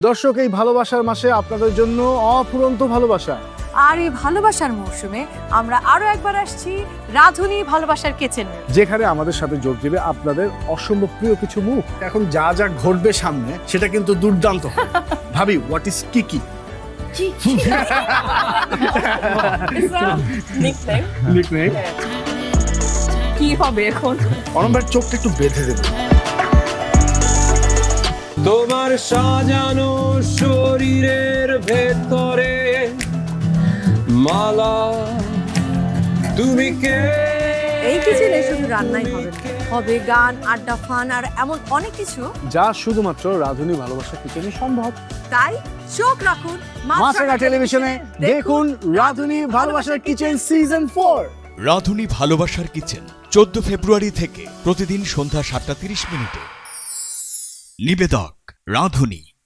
দর্শক, এই ভালোবাসার মাসে আপনাদের জন্য অফুরন্ত ভালোবাসা। আর এই ভালোবাসার মৌসুমে আমরা আরো একবার আসছি রাধুনী ভালোবাসার কিচেন, যেখানে আমাদের সাথে যোগ দেবে আপনাদের অসম্ভব প্রিয় কিছু মুখ। এখন যা যা ঘটবে সামনে সেটা কিন্তু দুর্দান্ত হবে। ভাবি, হোয়াট ইজ কিকি? নিকনেম কি হবে এখন? অনম ভাইয়ের চোখটা একটু বেঁধে দেবে। তোমার সাজানো শরীরের ভেতরে মালা, তুমি কে? এই কিচেনে শুধু রান্নাই হবে না, হবে গান, আড্ডা, ফান আর এমন অনেক কিছু যা শুধুমাত্র রাধুনী ভালোবাসা কিচেনে সম্ভব। তাই চোখ রাখুন মাছরাঙা টেলিভিশনে, দেখুন রাধুনী ভালোবাসার কিচেন সিজন 4। রাধুনী ভালোবাসার কিচেন 14 ফেব্রুয়ারি থেকে প্রতিদিন সন্ধ্যা 7টা 30 মিনিটে। নিবেদক রাধুনী।